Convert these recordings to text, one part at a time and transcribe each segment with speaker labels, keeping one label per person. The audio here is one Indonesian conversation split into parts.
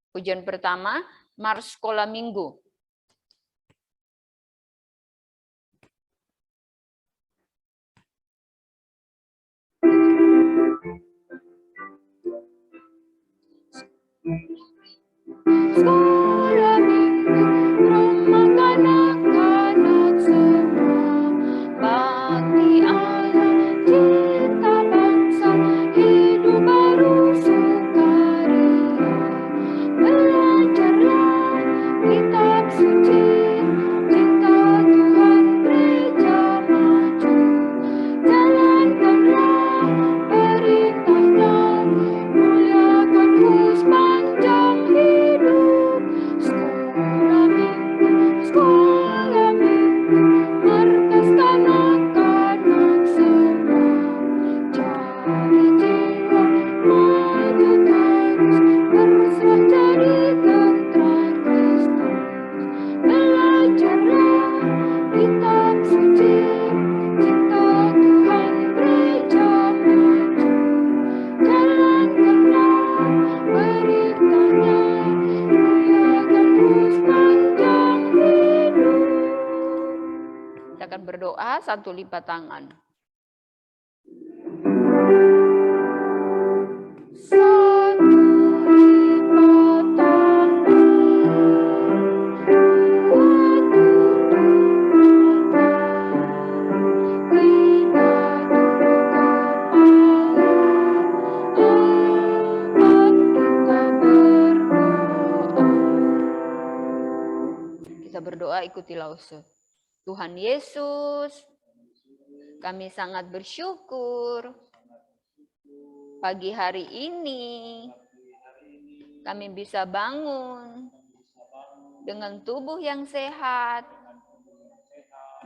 Speaker 1: Pujian pertama, Mars Sekolah Minggu. Sekolah minggu, rumah kanak-kanak semua, bakti Allah, cipta bangsa, hidup baru sukaria. Belajarlah kitab suci, cinta Tuhan gereja maju. Jalankanlah perintahnya, muliakan sepanjang hidup. Sekolah minggu, markas kanak-kanak semua. Cari jiwa, maju terus, berserah jadi tentara Kristus. Belajarlah kitab suci, cinta Tuhan gereja maju. Jalankanlah perintahnya, muliakan sepanjang hidup. Kita akan berdoa, satu lipat tangan. Satu lipat tangan, dua tunduk kepala, tiga kita berdoa, ikutilah usul. Tuhan Yesus, kami sangat bersyukur pagi hari ini kami bisa bangun dengan tubuh yang sehat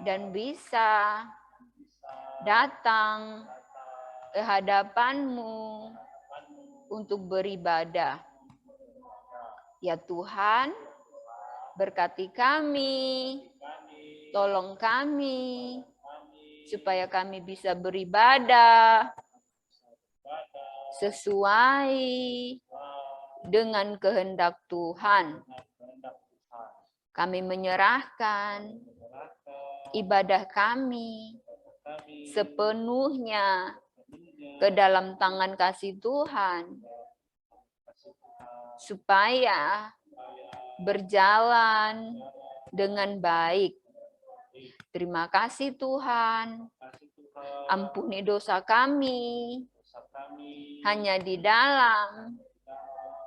Speaker 1: dan bisa datang ke hadapan-Mu untuk beribadah. Ya Tuhan, berkati kami, tolong kami, supaya kami bisa beribadah sesuai dengan kehendak Tuhan. Kami menyerahkan ibadah kami sepenuhnya ke dalam tangan kasih Tuhan, supaya berjalan dengan baik. Terima kasih Tuhan, ampuni dosa kami, hanya di dalam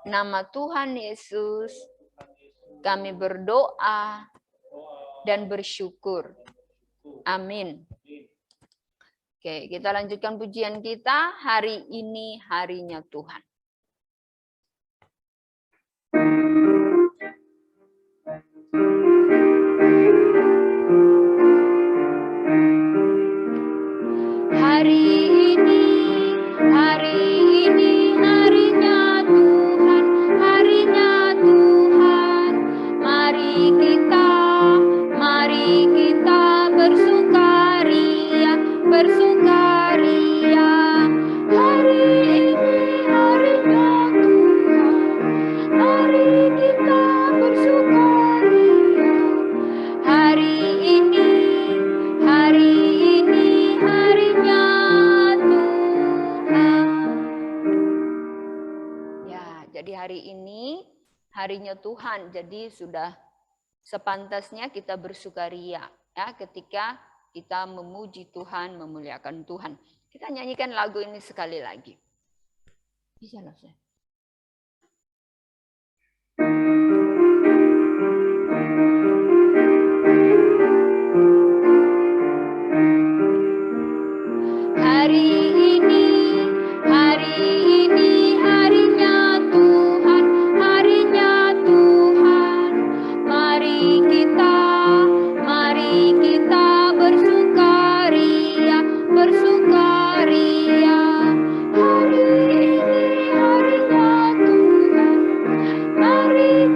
Speaker 1: nama Tuhan Yesus kami berdoa dan bersyukur. Amin. Oke, kita lanjutkan pujian kita. Hari ini harinya Tuhan. Hari ini harinya Tuhan, harinya Tuhan. Mari kita bersukaria, bersukaria. Hari ini harinya Tuhan, mari kita bersukaria. Hari ini harinya Tuhan. Ya, jadi hari ini harinya Tuhan. Jadi sudah sepantasnya kita bersukaria ya ketika kita memuji Tuhan, memuliakan Tuhan. Kita nyanyikan lagu ini sekali lagi. Bisa loh saya. Hari ini harinya Tuhan, harinya Tuhan. Mari kita bersukaria, bersukaria. Hari ini harinya Tuhan, mari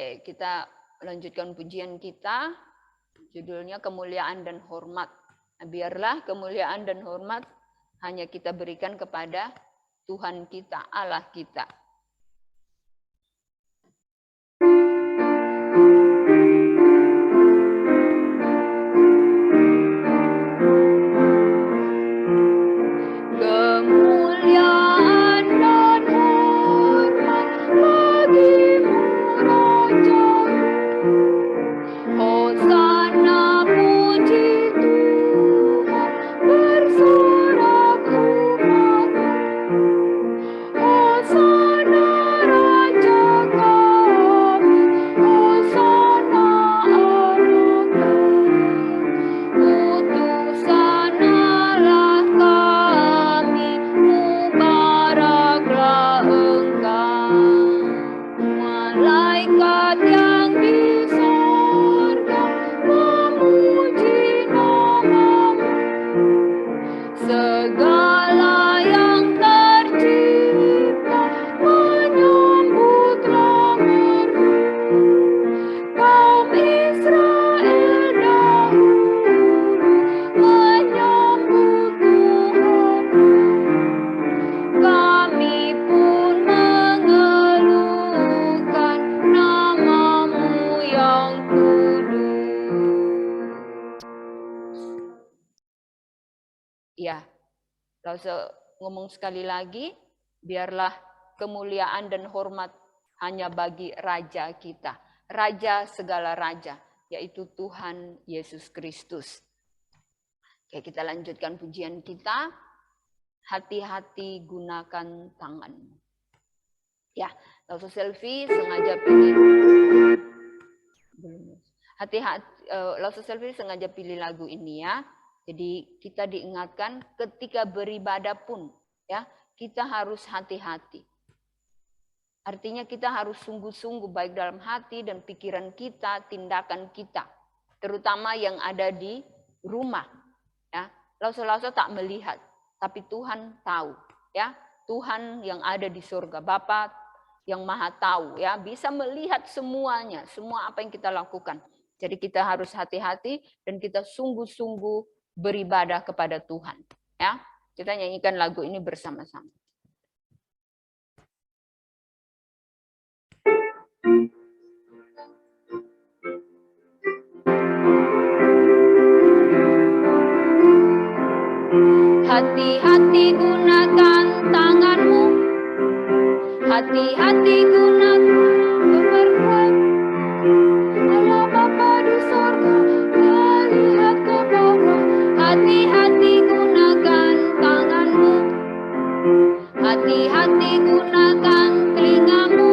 Speaker 1: Oke, kita lanjutkan pujian kita. Judulnya kemuliaan dan hormat. Nah, biarlah kemuliaan dan hormat hanya kita berikan kepada Tuhan kita, Allah kita. Kemuliaan dan hormat bagimu Raja. Hosana puji Tuhan bersorak umatmu. Hosana Raja kami, Hosana anak Daud. Utusan Allah kami, mubaraklah Engkau. Malaikat yang di surga memuji namamu. Segala yang tercipta menyambutlah merdu. Kaum Israel dahulu menyambut Tuhan. Kami pun mengeluhkan namamu yang kudus. Ya, kalau ngomong sekali lagi, biarlah kemuliaan dan hormat hanya bagi Raja kita. Raja segala raja, yaitu Tuhan Yesus Kristus. Oke, kita lanjutkan pujian kita. Hati-hati gunakan tanganmu. Ya, langsung selfie sengaja pilih. Langsung selfie sengaja pilih lagu ini ya. Jadi kita diingatkan ketika beribadah pun ya, kita harus hati-hati. Artinya kita harus sungguh-sungguh baik dalam hati dan pikiran kita, tindakan kita, terutama yang ada di rumah. Ya, lauso-lauso tak melihat, tapi Tuhan tahu. Ya, Tuhan yang ada di surga, Bapa yang Maha Tahu, ya, bisa melihat semuanya, semua apa yang kita lakukan. Jadi kita harus hati-hati dan kita sungguh-sungguh beribadah kepada Tuhan. Ya, kita nyanyikan lagu ini bersama-sama. Hati-hati gunakan tanganmu, hati-hati gunakan berbuat. Allah Bapa di sorga melihat ke bawah. Hati-hati gunakan tanganmu, hati-hati gunakan telingamu,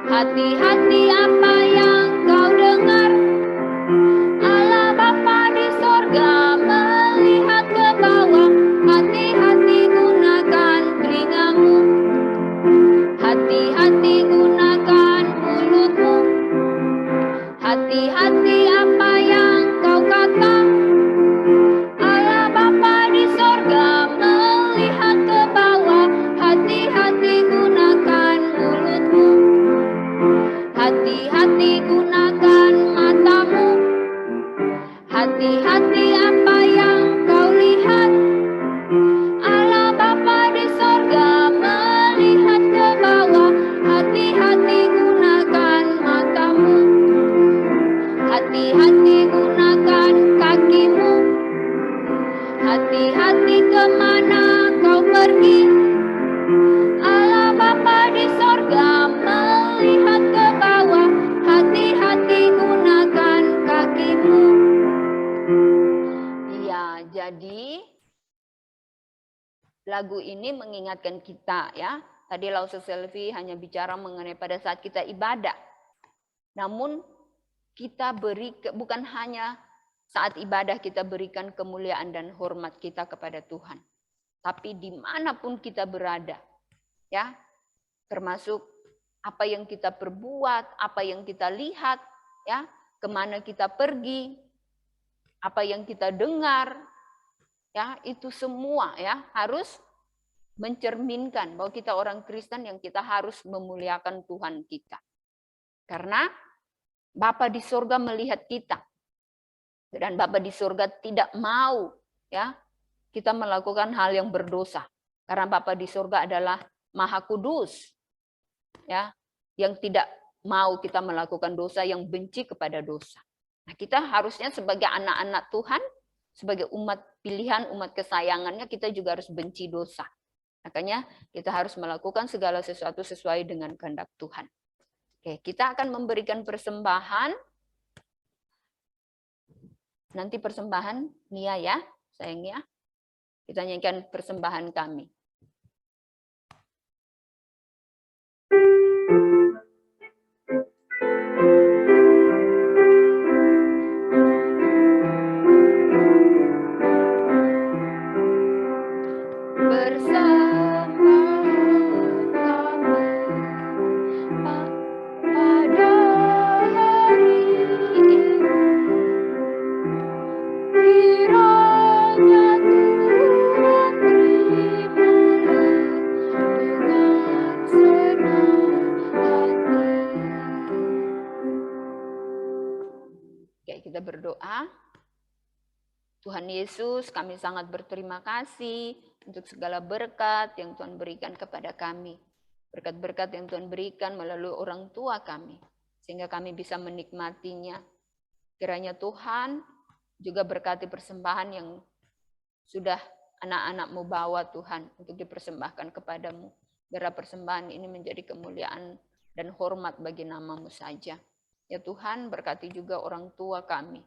Speaker 1: hati-hati apa yang kau dengar. Allah Bapa di sorga melihat ke bawah. Hati-hati gunakan telingamu, hati-hati gunakan mulutmu, hati-hati apa yang kau kata. Allah Bapa di sorga melihat ke bawah. Hati-hati gunakan mulutmu, hati-hati gunakan matamu, hati-hati apa yang kau lihat. Allah Bapa di sorga melihat ke bawah. Hati-hati gunakan matamu, hati-hati gunakan kakimu, hati-hati kemana kau pergi. Allah Bapa di sorga melihat ke bawah. Hati-hati gunakan kakimu. Ya, jadi lagu ini mengingatkan kita ya. Tadi Lauso Selfie hanya bicara mengenai pada saat kita ibadah. Namun kita bukan hanya saat ibadah kita berikan kemuliaan dan hormat kita kepada Tuhan. Tapi dimanapun kita berada. Ya, termasuk apa yang kita perbuat, apa yang kita lihat, ya, kemana kita pergi, apa yang kita dengar, ya, itu semua ya harus mencerminkan bahwa kita orang Kristen yang kita harus memuliakan Tuhan kita. Karena Bapa di surga melihat kita. Dan Bapa di surga tidak mau ya kita melakukan hal yang berdosa. Karena Bapa di surga adalah Maha Kudus. Ya, yang tidak mau kita melakukan dosa, yang benci kepada dosa. Nah, kita harusnya sebagai anak-anak Tuhan, sebagai umat pilihan, umat kesayangannya, kita juga harus benci dosa. Makanya kita harus melakukan segala sesuatu sesuai dengan kehendak Tuhan. Oke, kita akan memberikan persembahan. Nanti persembahan Nia ya, sayangnya. Kita nyanyikan persembahan kami. Kita berdoa. Tuhan Yesus, kami sangat berterima kasih untuk segala berkat yang Tuhan berikan kepada kami. Berkat-berkat yang Tuhan berikan melalui orang tua kami. Sehingga kami bisa menikmatinya. Kiranya Tuhan juga berkati persembahan yang sudah anak-anak-Mu bawa Tuhan untuk dipersembahkan kepadamu. Biar persembahan ini menjadi kemuliaan dan hormat bagi nama-Mu saja. Ya Tuhan, berkati juga orang tua kami.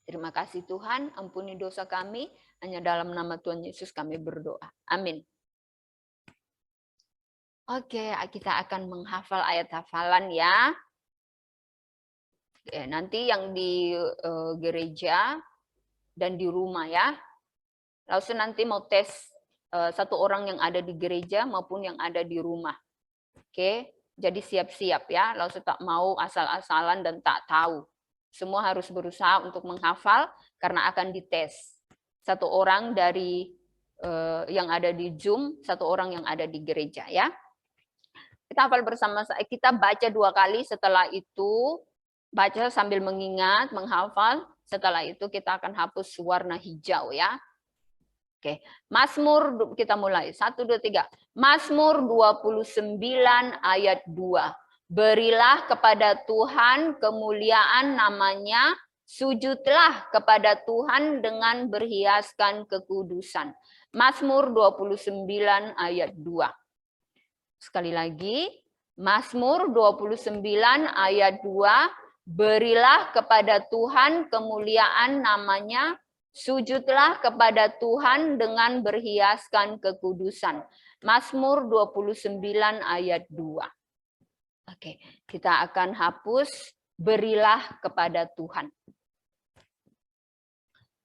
Speaker 1: Terima kasih Tuhan, ampuni dosa kami. Hanya dalam nama Tuhan Yesus kami berdoa. Amin. Oke, kita akan menghafal ayat hafalan ya. Oke, nanti yang di gereja dan di rumah ya. Lalu nanti mau tes satu orang yang ada di gereja maupun yang ada di rumah. Oke, jadi siap-siap ya. Lalu tak mau asal-asalan dan tak tahu. Semua harus berusaha untuk menghafal karena akan dites. Satu orang dari yang ada di Zoom, satu orang yang ada di gereja ya. Kita hafal bersama, kita baca 2 kali, setelah itu baca sambil mengingat, menghafal. Setelah itu kita akan hapus warna hijau ya. Oke, Mazmur kita mulai. 1 2 3. Mazmur 29 ayat 2. Berilah kepada Tuhan kemuliaan namanya, sujudlah kepada Tuhan dengan berhiaskan kekudusan. Mazmur 29 ayat 2. Sekali lagi, Mazmur 29 ayat 2. Berilah kepada Tuhan kemuliaan namanya, sujudlah kepada Tuhan dengan berhiaskan kekudusan. Mazmur 29 ayat 2. Oke, kita akan hapus berilah kepada Tuhan.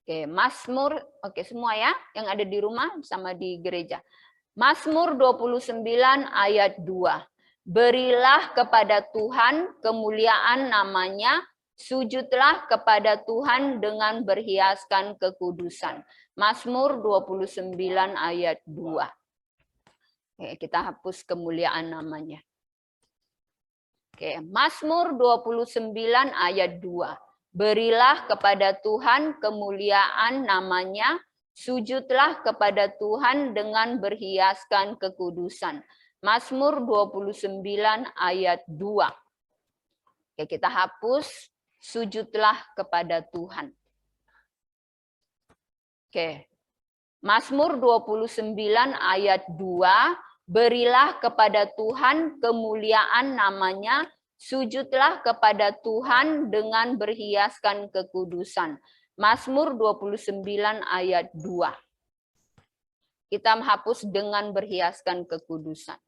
Speaker 1: Oke, Mazmur, oke semua ya, yang ada di rumah sama di gereja. Mazmur 29 ayat 2. Berilah kepada Tuhan kemuliaan namanya, sujudlah kepada Tuhan dengan berhiaskan kekudusan. Mazmur 29 ayat 2. Oke, kita hapus kemuliaan namanya. Oke, Mazmur 29 ayat 2. Berilah kepada Tuhan kemuliaan namanya, sujudlah kepada Tuhan dengan berhiaskan kekudusan. Mazmur 29 ayat 2. Oke, kita hapus sujudlah kepada Tuhan. Oke. Mazmur 29 ayat 2. Berilah kepada Tuhan kemuliaan namanya, sujudlah kepada Tuhan dengan berhiaskan kekudusan. Mazmur 29 ayat 2. Kita menghapus dengan berhiaskan kekudusan.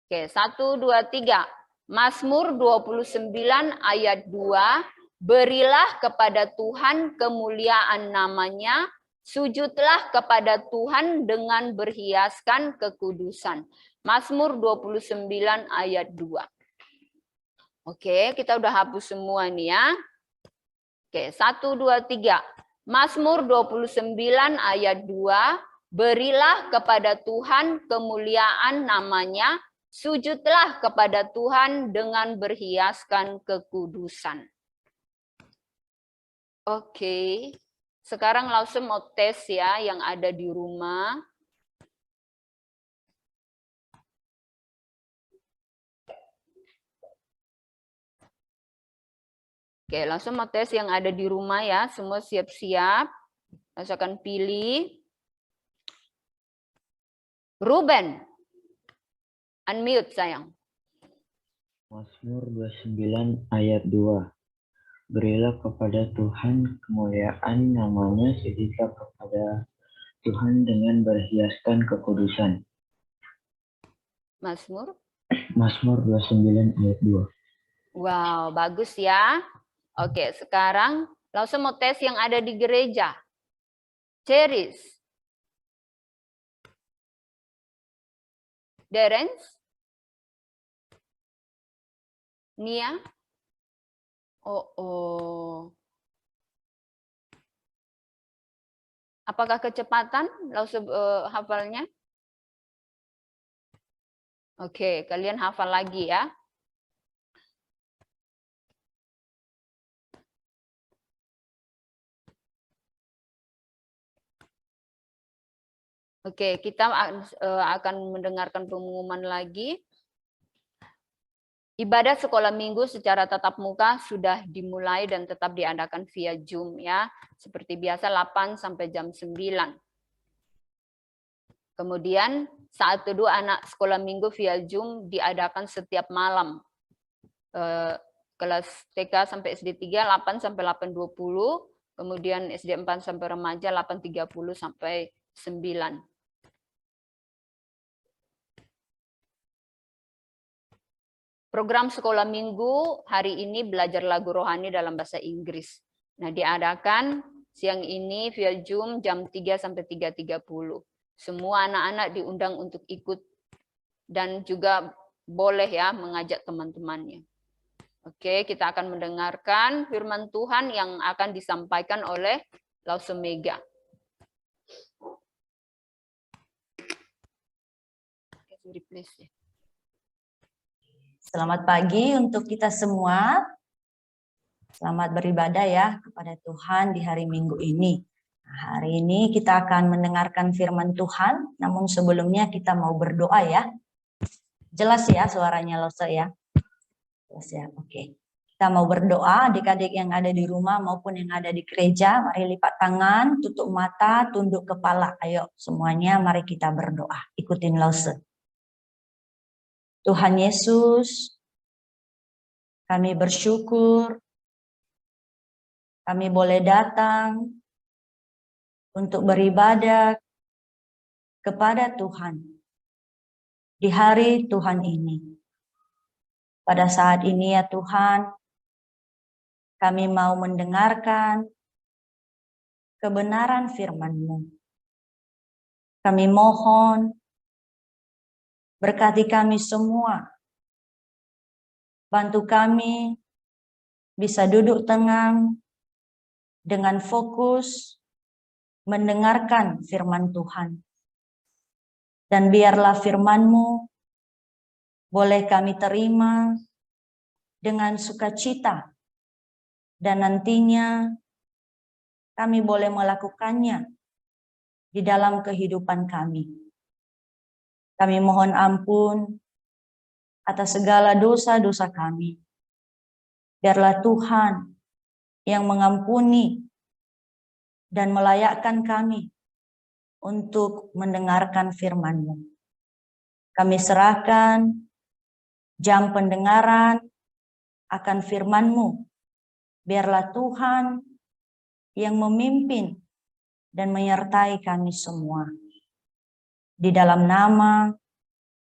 Speaker 1: Oke, 1, 2, 3. Mazmur 29 ayat 2. Berilah kepada Tuhan kemuliaan namanya, sujudlah kepada Tuhan dengan berhiaskan kekudusan. Mazmur 29 ayat 2. Oke, kita udah hapus semua nih ya. Oke, 1, 2, 3. Mazmur 29 ayat 2. Berilah kepada Tuhan kemuliaan namanya, Sujudlah kepada Tuhan dengan berhiaskan kekudusan. Oke. Sekarang langsung mau tes ya yang ada di rumah. Oke, langsung mau tes yang ada di rumah ya. Semua siap-siap. Langsung pilih. Ruben. Unmute sayang.
Speaker 2: Mazmur 29 ayat 2. Berilah kepada Tuhan kemuliaan namanya, sujudlah kepada Tuhan dengan berhiaskan kekudusan.
Speaker 1: Mazmur?
Speaker 2: Mazmur 29 ayat 2.
Speaker 1: Wow, bagus ya. Oke, sekarang langsung mau tes yang ada di gereja. Ceris. Derens? Nia? Oh. Apakah kecepatan langsung hafalnya? Oke, kalian hafal lagi ya. Oke, kita akan mendengarkan pengumuman lagi. Ibadah sekolah minggu secara tatap muka sudah dimulai dan tetap diadakan via Zoom ya. Seperti biasa 8 sampai jam 9. Kemudian saat teduh anak sekolah minggu via Zoom diadakan setiap malam. Kelas TK sampai SD 3 8 sampai 8.20, kemudian SD 4 sampai remaja 8.30 sampai 9. Program sekolah minggu hari ini belajar lagu rohani dalam bahasa Inggris. Nah, diadakan siang ini via Zoom jam 3 sampai 3.30. Semua anak-anak diundang untuk ikut dan juga boleh ya mengajak teman-temannya. Oke, kita akan mendengarkan firman Tuhan yang akan disampaikan oleh Lause Mega.
Speaker 3: Selamat pagi untuk kita semua. Selamat beribadah ya kepada Tuhan di hari Minggu ini. Nah, hari ini kita akan mendengarkan firman Tuhan, namun sebelumnya kita mau berdoa ya. Jelas ya suaranya Lose ya? Jelas ya, oke. Kita mau berdoa, adik-adik yang ada di rumah maupun yang ada di gereja, mari lipat tangan, tutup mata, tunduk kepala. Ayo semuanya mari kita berdoa. Ikutin Lose. Tuhan Yesus, kami bersyukur kami boleh datang untuk beribadah kepada Tuhan di hari Tuhan ini. Pada saat ini ya Tuhan, kami mau mendengarkan kebenaran firman-Mu. Kami mohon berkati kami semua. Bantu kami bisa duduk tenang dengan fokus mendengarkan firman Tuhan. Dan biarlah firman-Mu boleh kami terima dengan sukacita. Dan nantinya kami boleh melakukannya di dalam kehidupan kami. Kami mohon ampun atas segala dosa-dosa kami. Biarlah Tuhan yang mengampuni dan melayakkan kami untuk mendengarkan firman-Mu. Kami serahkan jam pendengaran akan firman-Mu. Biarlah Tuhan yang memimpin dan menyertai kami semua. Di dalam nama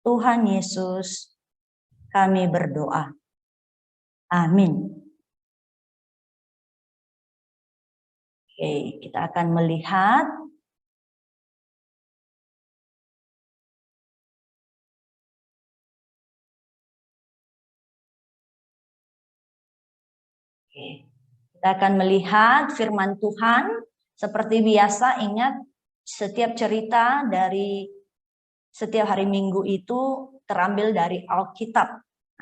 Speaker 3: Tuhan Yesus kami berdoa. Amin. Oke, kita akan melihat kita akan melihat firman Tuhan. Seperti biasa, ingat setiap cerita dari setiap hari Minggu itu terambil dari Alkitab.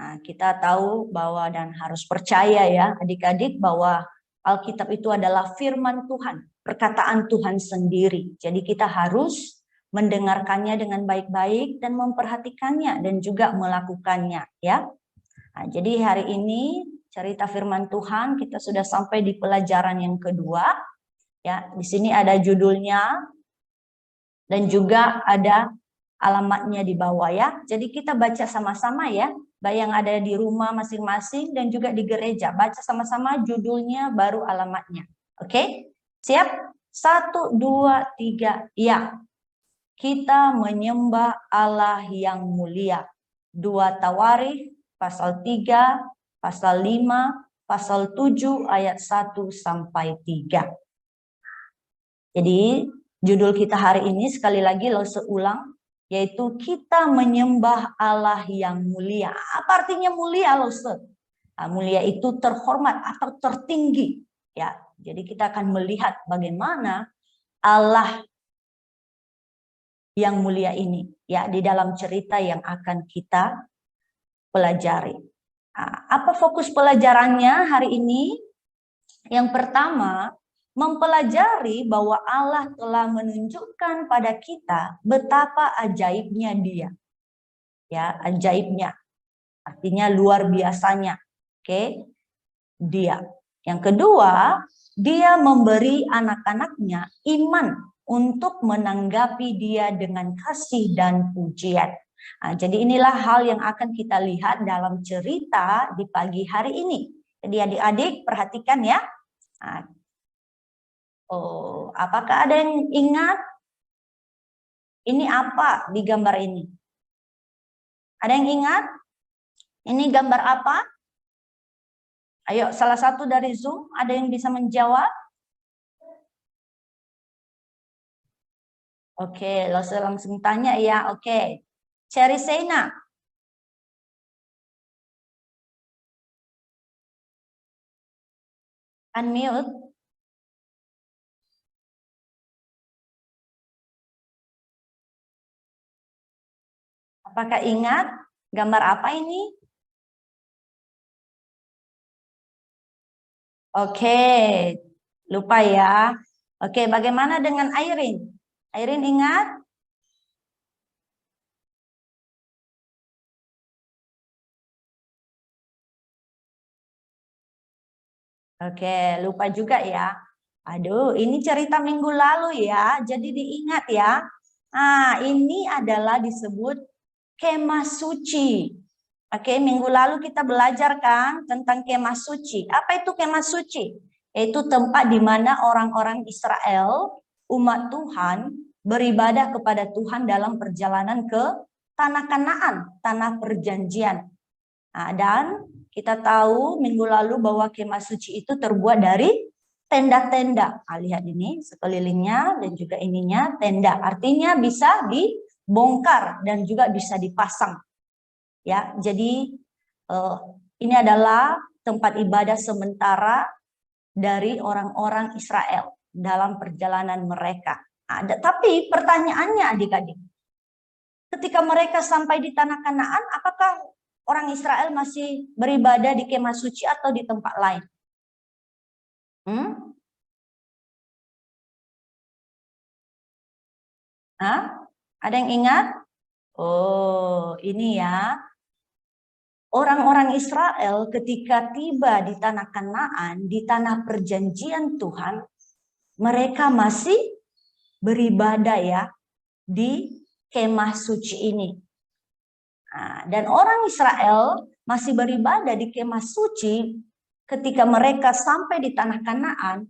Speaker 3: Nah, kita tahu bahwa dan harus percaya ya adik-adik bahwa Alkitab itu adalah firman Tuhan, perkataan Tuhan sendiri. Jadi kita harus mendengarkannya dengan baik-baik dan memperhatikannya dan juga melakukannya ya. Nah, jadi hari ini cerita firman Tuhan kita sudah sampai di pelajaran yang kedua. Ya, di sini ada judulnya dan juga ada alamatnya di bawah ya. Jadi kita baca sama-sama ya, baik yang ada di rumah masing-masing dan juga di gereja. Baca sama-sama judulnya baru alamatnya. Oke? Siap? 1, 2, 3. Ya. Kita menyembah Allah yang mulia. 2 Tawarikh pasal 3, pasal 5, pasal 7 ayat 1 sampai 3. Jadi judul kita hari ini sekali lagi lo seulang, yaitu kita menyembah Allah yang mulia. Apa artinya mulia lo se? Nah, mulia itu terhormat atau tertinggi. Ya, jadi kita akan melihat bagaimana Allah yang mulia ini ya di dalam cerita yang akan kita pelajari. Nah, apa fokus pelajarannya hari ini? Yang pertama, mempelajari bahwa Allah telah menunjukkan pada kita betapa ajaibnya Dia. Ya, ajaibnya. Artinya luar biasanya. Oke. Dia. Yang kedua, Dia memberi anak-anaknya iman untuk menanggapi Dia dengan kasih dan pujian. Nah, jadi inilah hal yang akan kita lihat dalam cerita di pagi hari ini. Jadi adik-adik perhatikan ya. Nah, oh, apakah ada yang ingat? Ini apa di gambar ini? Ada yang ingat? Ini gambar apa? Ayo, salah satu dari Zoom, ada yang bisa menjawab? Oke, langsung tanya ya. Oke, Cherry Sena. Unmute. Apakah ingat gambar apa ini? Oke, lupa ya. Oke, bagaimana dengan Airin? Airin ingat? Oke, lupa juga ya. Aduh, ini cerita minggu lalu ya, jadi diingat ya. Nah, ini adalah disebut kemah suci. Oke, minggu lalu kita belajar kan tentang kemah suci. Apa itu kemah suci? Itu tempat di mana orang-orang Israel, umat Tuhan, beribadah kepada Tuhan dalam perjalanan ke tanah Kanaan, tanah perjanjian. Nah, dan kita tahu minggu lalu bahwa kemah suci itu terbuat dari tenda-tenda. Nah, lihat ini sekelilingnya dan juga ininya tenda. Artinya bisa dibongkar dan juga bisa dipasang. Ya, jadi ini adalah tempat ibadah sementara dari orang-orang Israel dalam perjalanan mereka. Tapi pertanyaannya adik-adik, ketika mereka sampai di tanah Kanaan, apakah orang Israel masih beribadah di kemah suci atau di tempat lain? Ada yang ingat? Oh, ini ya. Orang-orang Israel ketika tiba di tanah Kanaan, di tanah perjanjian Tuhan, mereka masih beribadah ya di kemah suci ini. Nah, dan orang Israel masih beribadah di kemah suci ketika mereka sampai di tanah Kanaan,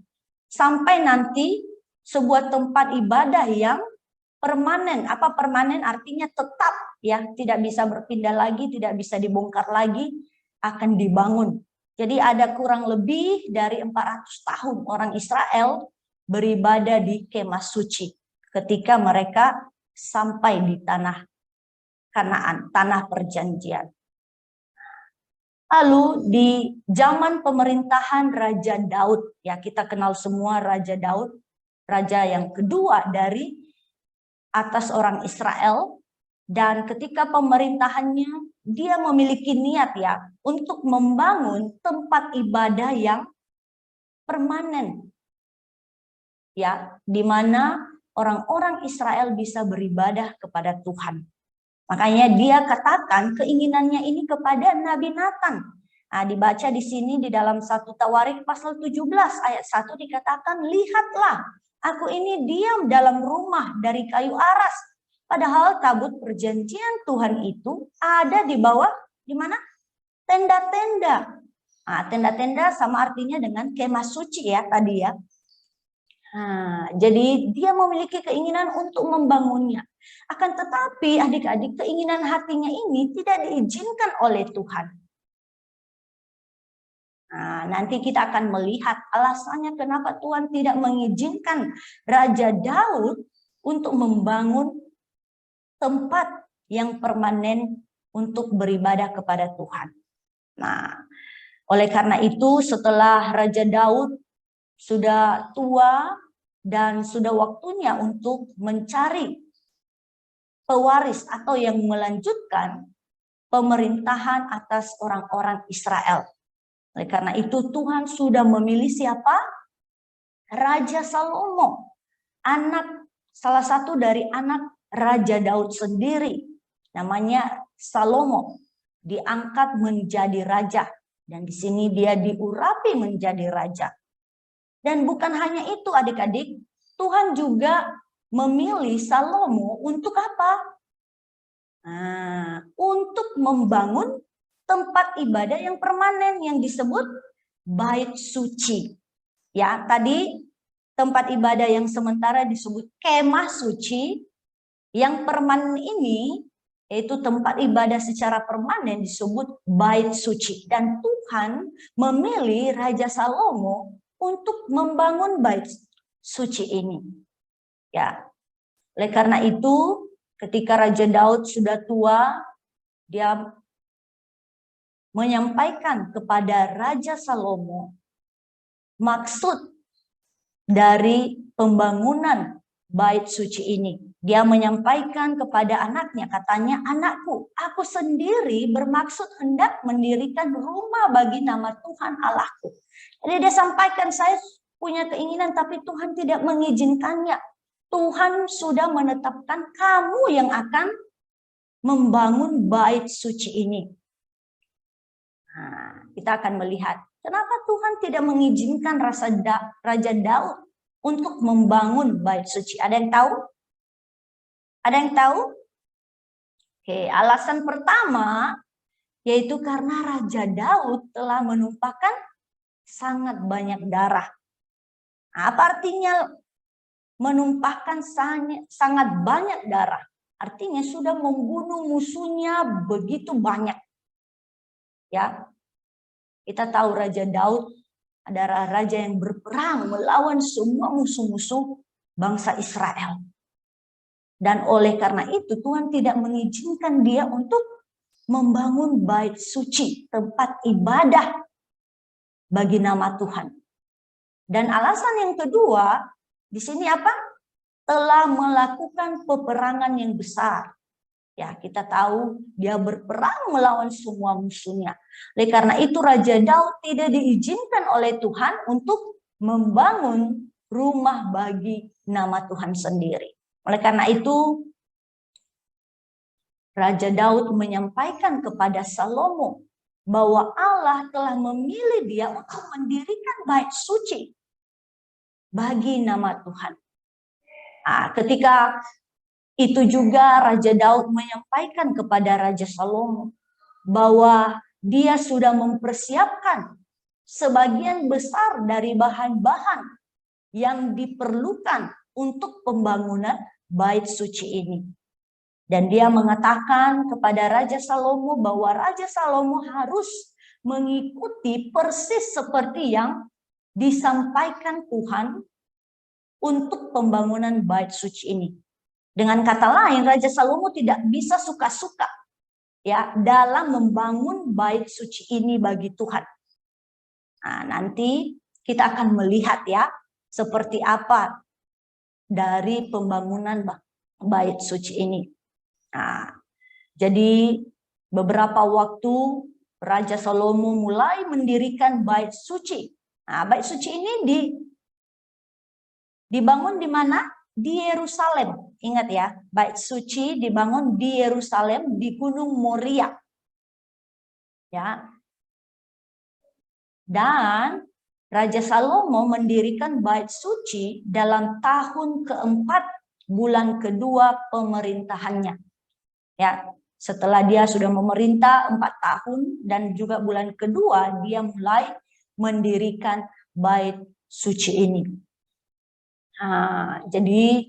Speaker 3: sampai nanti sebuah tempat ibadah yang permanen. Apa permanen? Artinya tetap ya, tidak bisa berpindah lagi, tidak bisa dibongkar lagi, akan dibangun. Jadi ada kurang lebih dari 400 tahun orang Israel beribadah di kemah suci ketika mereka sampai di tanah Kanaan, tanah perjanjian. Lalu di zaman pemerintahan Raja Daud, ya kita kenal semua Raja Daud, raja yang kedua dari atas orang Israel, Dan ketika pemerintahannya, dia memiliki niat ya untuk membangun tempat ibadah yang permanen, ya, di mana orang-orang Israel bisa beribadah kepada Tuhan. Makanya dia katakan keinginannya ini kepada Nabi Nathan. Nah, dibaca di sini di dalam 1 Tawarik pasal 17 ayat 1 dikatakan, lihatlah, aku ini diam dalam rumah dari kayu aras. Padahal tabut perjanjian Tuhan itu ada di bawah, di mana? Tenda-tenda. Nah, tenda-tenda sama artinya dengan kemah suci ya tadi ya. Nah, jadi dia memiliki keinginan untuk membangunnya. Akan tetapi adik-adik, keinginan hatinya ini tidak diizinkan oleh Tuhan. Nah, nanti kita akan melihat alasannya kenapa Tuhan tidak mengizinkan Raja Daud untuk membangun tempat yang permanen untuk beribadah kepada Tuhan. Nah, oleh karena itu setelah Raja Daud sudah tua dan sudah waktunya untuk mencari pewaris atau yang melanjutkan pemerintahan atas orang-orang Israel. Oleh karena itu Tuhan sudah memilih siapa? Raja Salomo, salah satu dari anak Raja Daud sendiri, namanya Salomo, diangkat menjadi raja. Dan di sini dia diurapi menjadi raja. Dan bukan hanya itu adik-adik, Tuhan juga memilih Salomo untuk apa? Nah, untuk membangun tempat ibadah yang permanen yang disebut bait suci. Ya, tadi tempat ibadah yang sementara disebut kemah suci, yang permanen ini yaitu tempat ibadah secara permanen disebut bait suci. Dan Tuhan memilih Raja Salomo untuk membangun bait suci ini. Ya, oleh karena itu ketika Raja Daud sudah tua, dia menyampaikan kepada Raja Salomo maksud dari pembangunan bait suci ini. Dia menyampaikan kepada anaknya, katanya, anakku, aku sendiri bermaksud hendak mendirikan rumah bagi nama Tuhan Allahku. Jadi dia sampaikan, saya punya keinginan tapi Tuhan tidak mengizinkannya. Tuhan sudah menetapkan kamu yang akan membangun bait suci ini. Nah, kita akan melihat kenapa Tuhan tidak mengizinkan Raja Daud untuk membangun bait suci. Ada yang tahu? Ada yang tahu? Oke, alasan pertama yaitu karena Raja Daud telah menumpahkan sangat banyak darah. Apa artinya menumpahkan sangat banyak darah? Artinya sudah membunuh musuhnya begitu banyak. Ya, kita tahu Raja Daud adalah raja yang berperang melawan semua musuh-musuh bangsa Israel. Dan oleh karena itu Tuhan tidak mengizinkan dia untuk membangun bait suci, tempat ibadah bagi nama Tuhan. Dan alasan yang kedua, di sini apa? Telah melakukan peperangan yang besar. Ya, kita tahu dia berperang melawan semua musuhnya. Oleh karena itu Raja Daud tidak diizinkan oleh Tuhan untuk membangun rumah bagi nama Tuhan sendiri. Oleh karena itu Raja Daud menyampaikan kepada Salomo bahwa Allah telah memilih dia untuk mendirikan bait suci bagi nama Tuhan. Nah, ketika itu juga Raja Daud menyampaikan kepada Raja Salomo bahwa dia sudah mempersiapkan sebagian besar dari bahan-bahan yang diperlukan untuk pembangunan bait suci ini. Dan dia mengatakan kepada Raja Salomo bahwa Raja Salomo harus mengikuti persis seperti yang disampaikan Tuhan untuk pembangunan bait suci ini. Dengan kata lain, Raja Salomo tidak bisa suka-suka ya dalam membangun bait suci ini bagi Tuhan. Nah, nanti kita akan melihat ya seperti apa dari pembangunan bait suci ini. Nah, Jadi beberapa waktu Raja Salomo mulai mendirikan bait suci. Nah, bait suci ini dibangun di mana? Di Yerusalem. Ingat ya, bait suci dibangun di Yerusalem di Gunung Moria. Ya. Dan Raja Salomo mendirikan bait suci dalam tahun keempat bulan kedua pemerintahannya. Ya, setelah dia sudah memerintah 4 tahun dan juga bulan kedua dia mulai mendirikan bait suci ini. Nah, jadi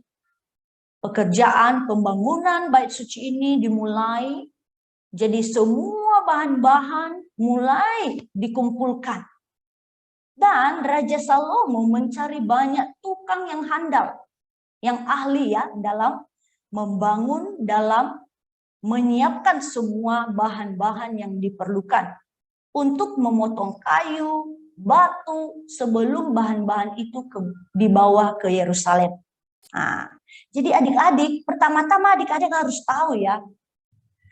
Speaker 3: pekerjaan pembangunan bait suci ini dimulai. Jadi semua bahan-bahan mulai dikumpulkan. Dan Raja Salomo mencari banyak tukang yang handal, yang ahli ya dalam membangun, dalam menyiapkan semua bahan-bahan yang diperlukan untuk memotong kayu, batu sebelum bahan-bahan itu dibawa ke Yerusalem. Nah, jadi adik-adik, pertama-tama adik-adik harus tahu ya,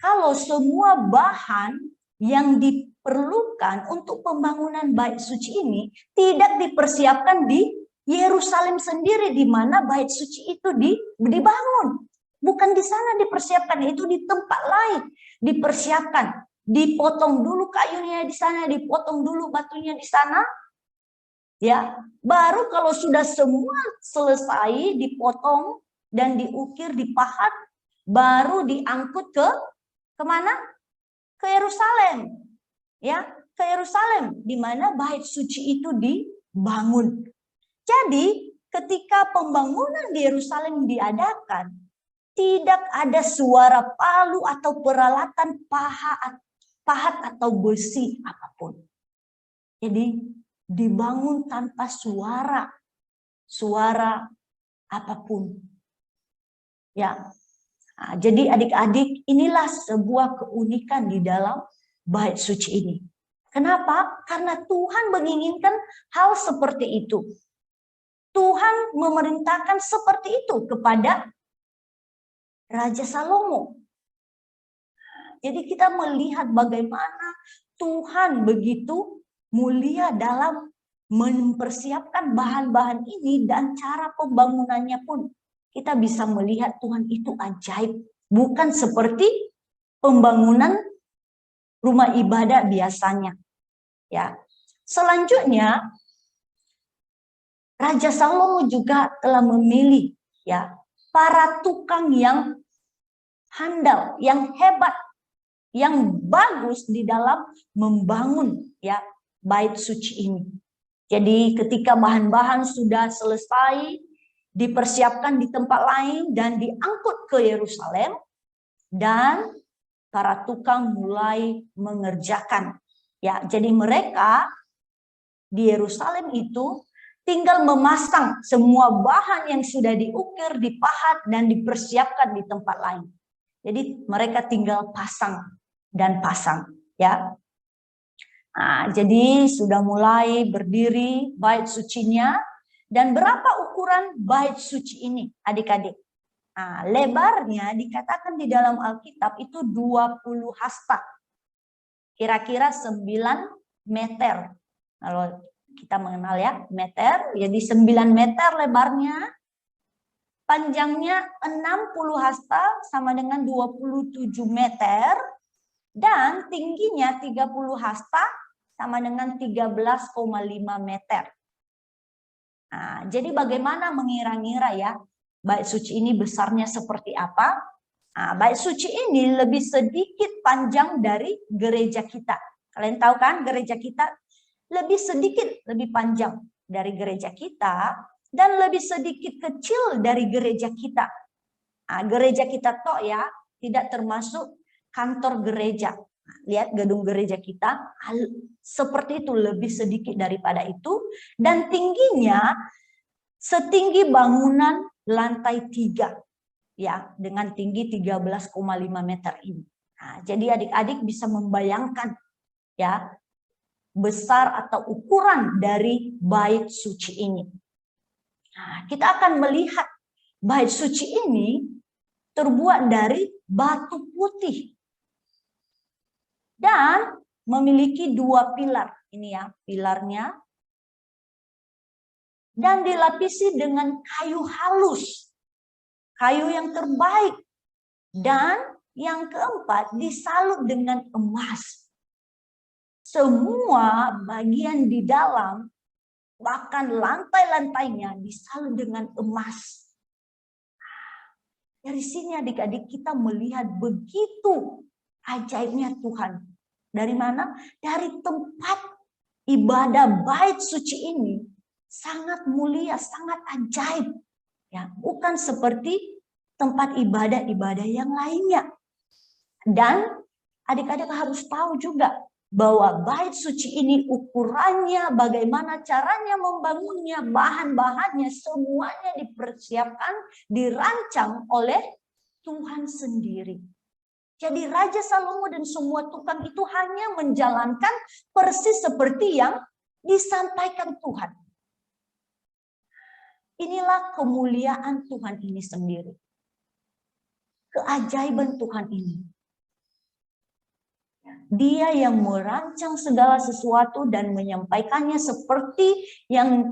Speaker 3: kalau semua bahan yang diperlukan untuk pembangunan bait suci ini tidak dipersiapkan di Yerusalem sendiri, di mana bait suci itu dibangun. Bukan di sana dipersiapkan, itu di tempat lain dipersiapkan. Dipotong dulu kayunya di sana, dipotong dulu batunya di sana. Ya, baru kalau sudah semua selesai dipotong dan diukir, dipahat, baru diangkut kemana? Ke Yerusalem. Ya, ke Yerusalem di mana bait suci itu dibangun. Jadi, ketika pembangunan di Yerusalem diadakan, tidak ada suara palu atau peralatan pahat atau besi apapun. Jadi dibangun tanpa suara apapun. Ya. Nah, jadi adik-adik, inilah sebuah keunikan di dalam bait suci ini. Kenapa? Karena Tuhan menginginkan hal seperti itu. Tuhan memerintahkan seperti itu kepada Raja Salomo. Jadi kita melihat bagaimana Tuhan begitu mulia dalam mempersiapkan bahan-bahan ini, dan cara pembangunannya pun kita bisa melihat Tuhan itu ajaib. Bukan seperti pembangunan rumah ibadah biasanya. Ya. Selanjutnya Raja Salomo juga telah memilih ya para tukang yang handal, yang hebat, yang bagus di dalam membangun ya bait suci ini. Jadi ketika bahan-bahan sudah selesai, dipersiapkan di tempat lain dan diangkut ke Yerusalem, dan para tukang mulai mengerjakan. Ya, jadi mereka di Yerusalem itu tinggal memasang semua bahan yang sudah diukir, dipahat, dan dipersiapkan di tempat lain. Jadi mereka tinggal pasang dan pasang, ya. Nah, jadi sudah mulai berdiri bait sucinya. Dan berapa ukuran bait suci ini, adik-adik? Nah, lebarnya dikatakan di dalam Alkitab itu 20 hasta. Kira-kira 9 meter. Kalau kita mengenal ya, meter, jadi 9 meter lebarnya. Panjangnya 60 hasta sama dengan 27 meter. Dan tingginya 30 hasta sama dengan 13,5 meter. Nah, jadi bagaimana mengira-ngira ya bait suci ini besarnya seperti apa? Nah, bait suci ini lebih sedikit panjang dari gereja kita. Kalian tahu kan gereja kita lebih sedikit lebih panjang dari gereja kita dan lebih sedikit kecil dari gereja kita. Nah, gereja kita toh ya tidak termasuk kantor gereja. Lihat gedung gereja kita seperti itu, lebih sedikit daripada itu, dan tingginya setinggi bangunan lantai 3 ya, dengan tinggi 13,5 meter ini. Nah, jadi adik-adik bisa membayangkan ya besar atau ukuran dari bait suci ini. Nah, kita akan melihat bait suci ini terbuat dari batu putih dan memiliki 2 pilar. Ini ya pilarnya. Dan dilapisi dengan kayu halus, kayu yang terbaik. Dan yang keempat disalut dengan emas. Semua bagian di dalam, bahkan lantai-lantainya disalut dengan emas. Dari sini adik-adik kita melihat begitu ajaibnya Tuhan. Dari mana? Dari tempat ibadah bait suci ini. Sangat mulia, sangat ajaib. Ya, bukan seperti tempat ibadah-ibadah yang lainnya. Dan adik-adik harus tahu juga bahwa bait suci ini ukurannya, bagaimana caranya membangunnya, bahan-bahannya, semuanya dipersiapkan, dirancang oleh Tuhan sendiri. Jadi Raja Salomo dan semua tukang itu hanya menjalankan persis seperti yang disampaikan Tuhan. Inilah kemuliaan Tuhan ini sendiri. Keajaiban Tuhan ini. Dia yang merancang segala sesuatu dan menyampaikannya seperti yang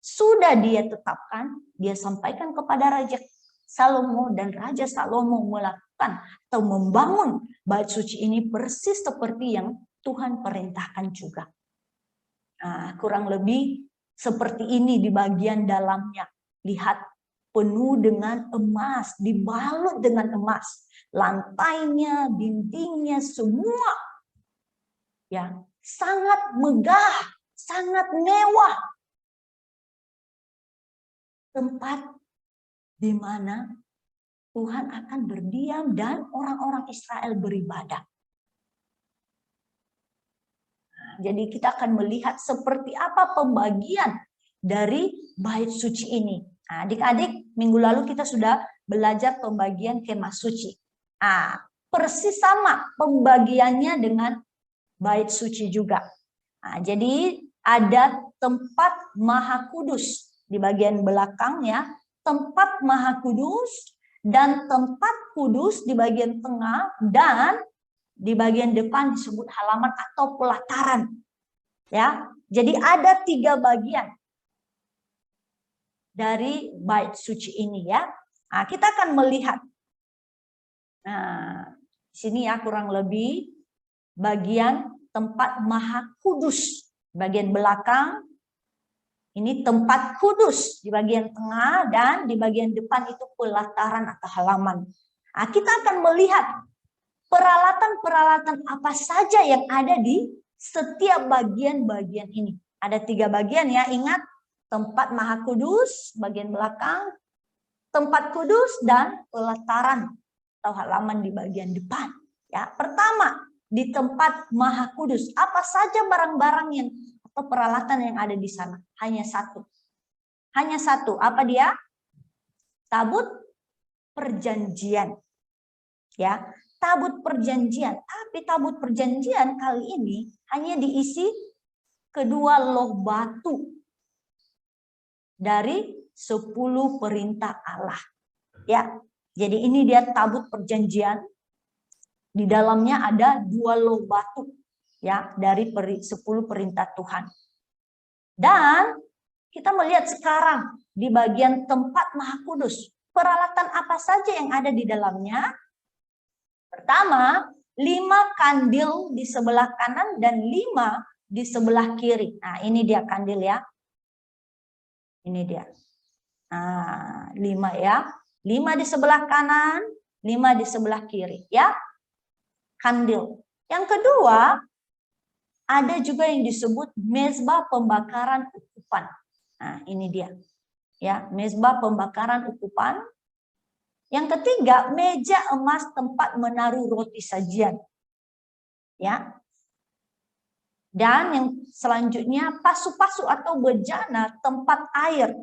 Speaker 3: sudah dia tetapkan. Dia sampaikan kepada Raja Salomo dan Raja Salomo melakukan atau membangun bait suci ini persis seperti yang Tuhan perintahkan juga. Nah, kurang lebih seperti ini di bagian dalamnya. Lihat, penuh dengan emas, dibalut dengan emas. Lantainya, dindingnya, semua ya sangat megah, sangat mewah. Tempat di mana Tuhan akan berdiam dan orang-orang Israel beribadah. Jadi kita akan melihat seperti apa pembagian dari bait suci ini. Nah, adik-adik, minggu lalu kita sudah belajar pembagian kemah suci. Nah, persis sama pembagiannya dengan bait suci juga. Nah, jadi ada tempat Maha Kudus di bagian belakang ya, tempat Maha Kudus dan tempat kudus di bagian tengah, dan di bagian depan disebut halaman atau pelataran. Ya, jadi ada 3 bagian dari bait suci ini ya. Nah, kita akan melihat. Nah, sini ya kurang lebih bagian tempat Maha Kudus bagian belakang. Ini tempat kudus di bagian tengah, dan di bagian depan itu pelataran atau halaman. Nah, kita akan melihat peralatan-peralatan apa saja yang ada di setiap bagian-bagian ini. Ada 3 bagian ya, ingat. Tempat Maha Kudus bagian belakang, tempat kudus, dan pelataran atau halaman di bagian depan. Ya, pertama di tempat Maha Kudus, apa saja barang-barang yang atau peralatan yang ada di sana? Hanya satu. Hanya satu. Apa dia? Tabut perjanjian. Ya, tabut perjanjian. Tapi tabut perjanjian kali ini hanya diisi 2 loh batu dari 10 perintah Allah. Ya, jadi ini dia tabut perjanjian. Di dalamnya ada 2 loh batu ya dari 10 perintah Tuhan. Dan kita melihat sekarang di bagian tempat Maha Kudus, peralatan apa saja yang ada di dalamnya? Pertama, 5 kandil di sebelah kanan dan 5 di sebelah kiri. Nah, ini dia kandil ya. Ini dia. Nah, 5 ya. 5 di sebelah kanan, 5 di sebelah kiri ya. Kandil. Yang kedua, ada juga yang disebut mezbah pembakaran ukupan. Nah, ini dia. Ya, mezbah pembakaran ukupan. Yang ketiga, meja emas tempat menaruh roti sajian. Ya. Dan yang selanjutnya pasu-pasu atau bejana tempat air.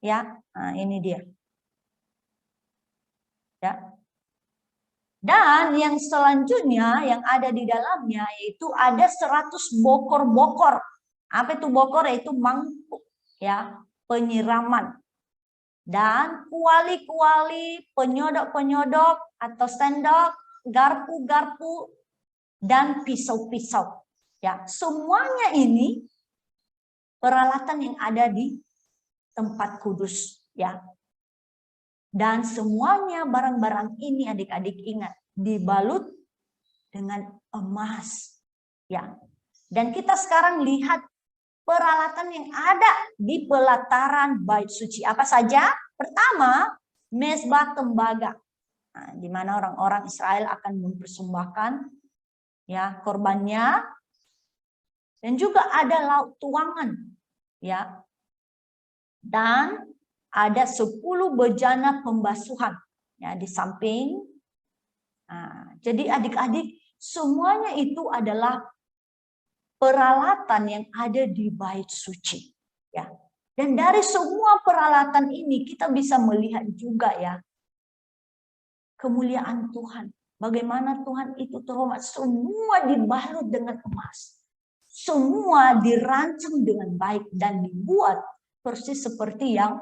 Speaker 3: Ya. Nah, ini dia. Ya. Dan yang selanjutnya yang ada di dalamnya yaitu ada 100 bokor-bokor. Apa itu bokor? Yaitu mangkuk ya, penyiraman. Dan kuali-kuali, penyodok-penyodok atau sendok, garpu-garpu dan pisau-pisau. Ya, semuanya ini peralatan yang ada di tempat kudus, ya. Dan semuanya barang-barang ini adik-adik ingat dibalut dengan emas, ya. Dan kita sekarang lihat peralatan yang ada di pelataran bait suci apa saja? Pertama, mezbah tembaga. Nah, di mana orang-orang Israel akan mempersembahkan ya korbannya, dan juga ada lauk tuangan, ya. Dan ada 10 bejana pembasuhan ya di samping. Nah, jadi adik-adik semuanya itu adalah peralatan yang ada di bait suci, ya. Dan dari semua peralatan ini kita bisa melihat juga ya kemuliaan Tuhan. Bagaimana Tuhan itu terhormat, semua dibalut dengan emas. Semua dirancang dengan baik dan dibuat persis seperti yang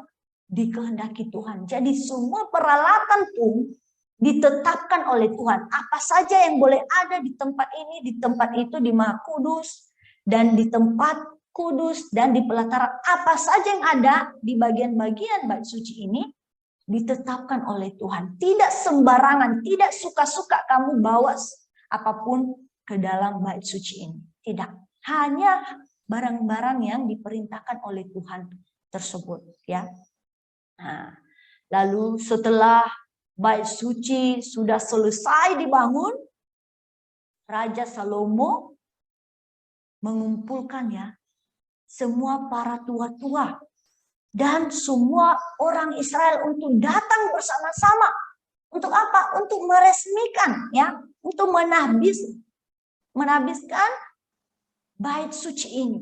Speaker 3: dikehendaki Tuhan. Jadi semua peralatan pun ditetapkan oleh Tuhan. Apa saja yang boleh ada di tempat ini, di tempat itu, di Maha Kudus, dan di tempat kudus, dan di pelataran. Apa saja yang ada di bagian-bagian bait suci ini, ditetapkan oleh Tuhan. Tidak sembarangan, tidak suka-suka kamu bawa apapun ke dalam bait suci ini. Tidak. Hanya barang-barang yang diperintahkan oleh Tuhan tersebut, ya. Nah, lalu setelah bait suci sudah selesai dibangun, Raja Salomo mengumpulkan ya semua para tua-tua dan semua orang Israel untuk datang bersama-sama. Untuk apa? Untuk meresmikan ya, untuk menhabiskan bait suci ini.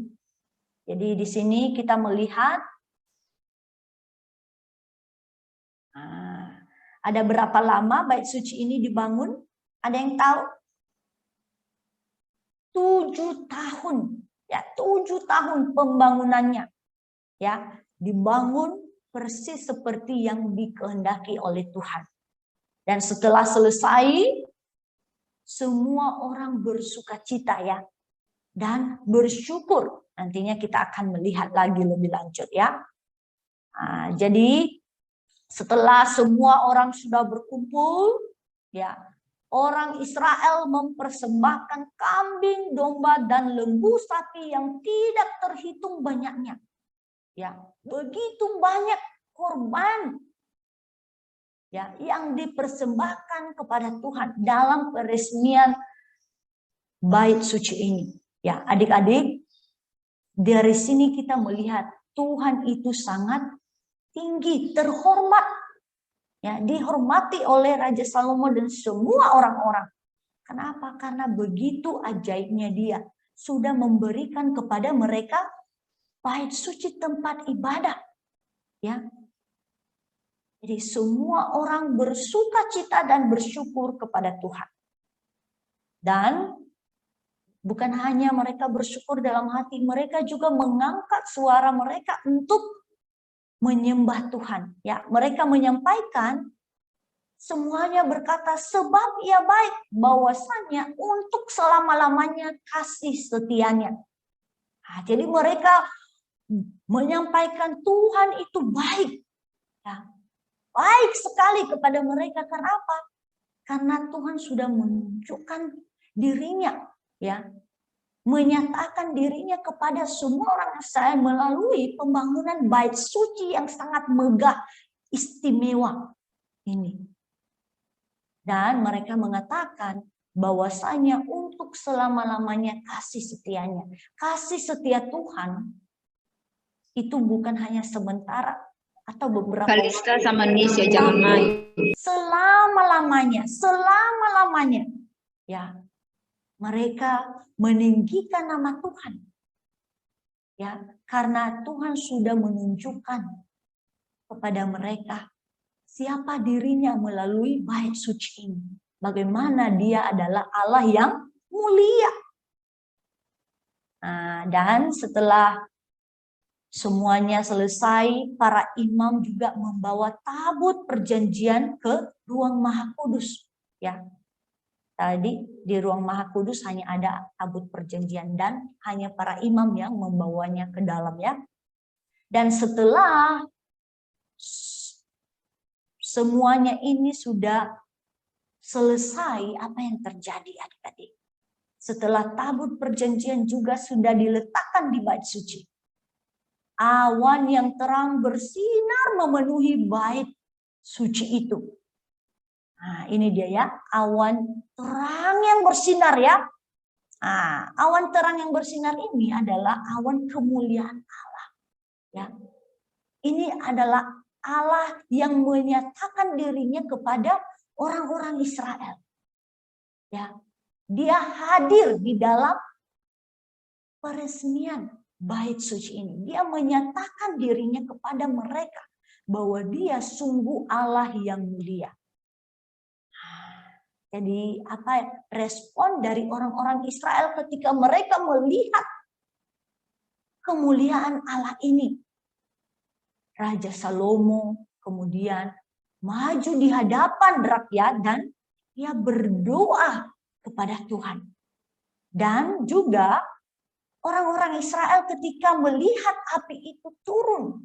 Speaker 3: Jadi di sini kita melihat ada berapa lama bait suci ini dibangun? Ada yang tahu? 7 tahun. Ya, 7 tahun pembangunannya. Ya, dibangun persis seperti yang dikehendaki oleh Tuhan. Dan setelah selesai, semua orang bersukacita ya. Dan bersyukur. Nantinya kita akan melihat lagi lebih lanjut ya. Nah, jadi setelah semua orang sudah berkumpul, ya, orang Israel mempersembahkan kambing, domba, dan lembu sapi yang tidak terhitung banyaknya. Ya, begitu banyak korban ya yang dipersembahkan kepada Tuhan dalam peresmian bait suci ini. Ya, adik-adik, dari sini kita melihat Tuhan itu sangat tinggi, terhormat. Ya, dihormati oleh Raja Salomo dan semua orang-orang. Kenapa? Karena begitu ajaibnya dia sudah memberikan kepada mereka bait suci tempat ibadah. Ya. Jadi semua orang bersukacita dan bersyukur kepada Tuhan. Dan bukan hanya mereka bersyukur dalam hati, mereka juga mengangkat suara mereka untuk menyembah Tuhan. Ya, mereka menyampaikan semuanya berkata sebab ia baik, bahwasanya untuk selama-lamanya kasih setianya. Nah, jadi mereka menyampaikan Tuhan itu baik. Ya, baik sekali kepada mereka. Karena apa? Karena Tuhan sudah menunjukkan dirinya, ya, menyatakan dirinya kepada semua orang Israel melalui pembangunan bait suci yang sangat megah, istimewa ini. Dan mereka mengatakan bahwasanya untuk selama-lamanya kasih setianya. Kasih setia Tuhan itu bukan hanya sementara atau beberapa
Speaker 1: Kalista sama Nis ya, jangan main.
Speaker 3: Selama-lamanya. Ya. Mereka meninggikan nama Tuhan. Ya, karena Tuhan sudah menunjukkan kepada mereka siapa dirinya melalui bait suci ini. Bagaimana dia adalah Allah yang mulia. Nah, dan setelah semuanya selesai, para imam juga membawa tabut perjanjian ke ruang Maha Kudus. Ya. Tadi di ruang Maha Kudus hanya ada tabut perjanjian dan hanya para imam yang membawanya ke dalam ya. Dan setelah semuanya ini sudah selesai, apa yang terjadi adik-adik? Setelah tabut perjanjian juga sudah diletakkan di bait suci. Awan yang terang bersinar memenuhi bait suci itu. Nah, ini dia ya, awan terang yang bersinar ya. Nah, awan terang yang bersinar ini adalah awan kemuliaan Allah. Ya. Ini adalah Allah yang menyatakan dirinya kepada orang-orang Israel. Ya. Dia hadir di dalam peresmian bait suci ini. Dia menyatakan dirinya kepada mereka bahwa dia sungguh Allah yang mulia. Jadi apa respon dari orang-orang Israel ketika mereka melihat kemuliaan Allah ini? Raja Salomo kemudian maju di hadapan rakyat dan dia berdoa kepada Tuhan. Dan juga orang-orang Israel ketika melihat api itu turun.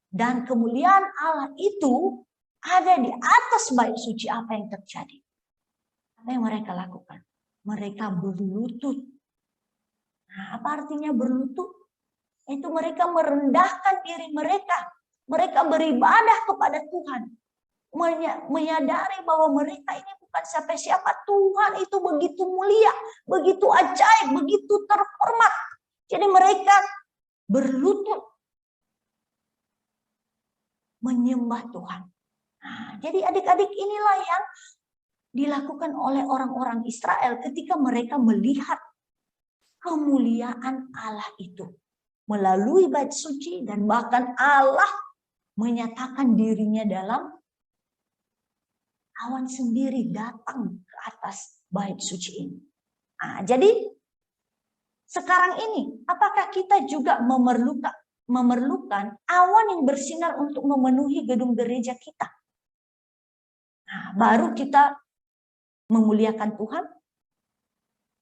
Speaker 3: Dan kemuliaan Allah itu ada di atas bait suci, apa yang terjadi? Apa yang mereka lakukan? Mereka berlutut. Nah, apa artinya berlutut? Itu mereka merendahkan diri mereka. Mereka beribadah kepada Tuhan. Menyadari bahwa mereka ini bukan siapa-siapa. Tuhan itu begitu mulia, begitu ajaib, begitu terhormat. Jadi mereka berlutut menyembah Tuhan. Nah, jadi adik-adik inilah yang dilakukan oleh orang-orang Israel ketika mereka melihat kemuliaan Allah itu melalui bait suci, dan bahkan Allah menyatakan dirinya dalam awan sendiri datang ke atas bait suci ini. Nah, jadi sekarang ini apakah kita juga memerlukan awan yang bersinar untuk memenuhi gedung gereja kita? Nah, baru kita memuliakan Tuhan.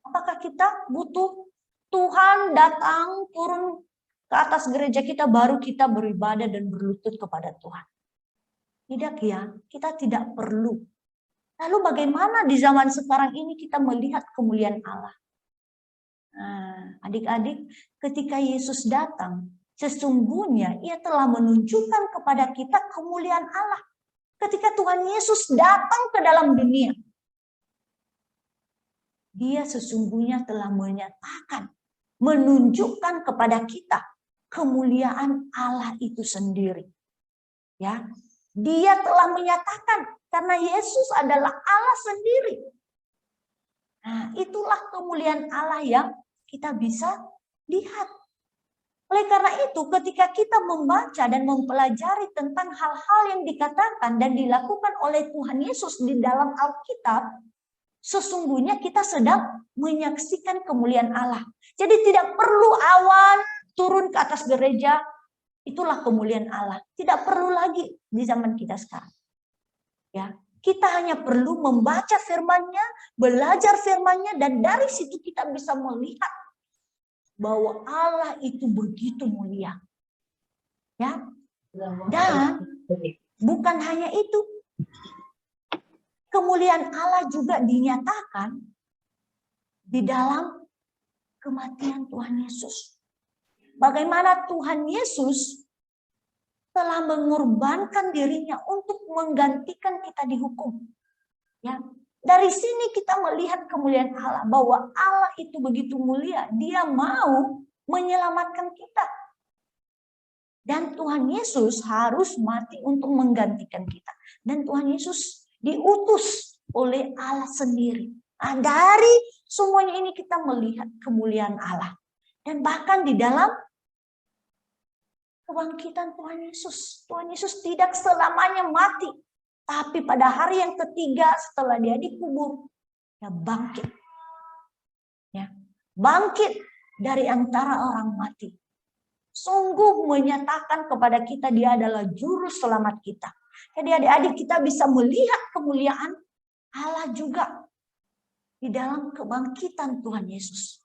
Speaker 3: Apakah kita butuh Tuhan datang turun ke atas gereja kita baru kita beribadah dan berlutut kepada Tuhan? Tidak ya, kita tidak perlu. Lalu bagaimana di zaman sekarang ini kita melihat kemuliaan Allah? Nah, adik-adik, ketika Yesus datang, sesungguhnya ia telah menunjukkan kepada kita kemuliaan Allah. Ketika Tuhan Yesus datang ke dalam dunia, dia sesungguhnya telah menyatakan, menunjukkan kepada kita kemuliaan Allah itu sendiri. Ya, dia telah menyatakan karena Yesus adalah Allah sendiri. Nah, itulah kemuliaan Allah yang kita bisa lihat. Oleh karena itu, ketika kita membaca dan mempelajari tentang hal-hal yang dikatakan dan dilakukan oleh Tuhan Yesus di dalam Alkitab, sesungguhnya kita sedang menyaksikan kemuliaan Allah. Jadi tidak perlu awan turun ke atas gereja, itulah kemuliaan Allah. Tidak perlu lagi di zaman kita sekarang. Ya, kita hanya perlu membaca firman-Nya, belajar firman-Nya, dan dari situ kita bisa melihat bahwa Allah itu begitu mulia. Ya. Dan bukan hanya itu. Kemuliaan Allah juga dinyatakan di dalam kematian Tuhan Yesus. Bagaimana Tuhan Yesus telah mengorbankan dirinya untuk menggantikan kita dihukum. Ya. Dari sini kita melihat kemuliaan Allah, bahwa Allah itu begitu mulia, dia mau menyelamatkan kita. Dan Tuhan Yesus harus mati untuk menggantikan kita. Dan Tuhan Yesus diutus oleh Allah sendiri. Nah, dari semuanya ini kita melihat kemuliaan Allah. Dan bahkan di dalam kebangkitan Tuhan Yesus tidak selamanya mati. Tapi pada hari yang ketiga setelah dia dikubur, dia bangkit. Ya, bangkit dari antara orang mati. Sungguh menyatakan kepada kita dia adalah juru selamat kita. Jadi adik-adik kita bisa melihat kemuliaan Allah juga di dalam kebangkitan Tuhan Yesus.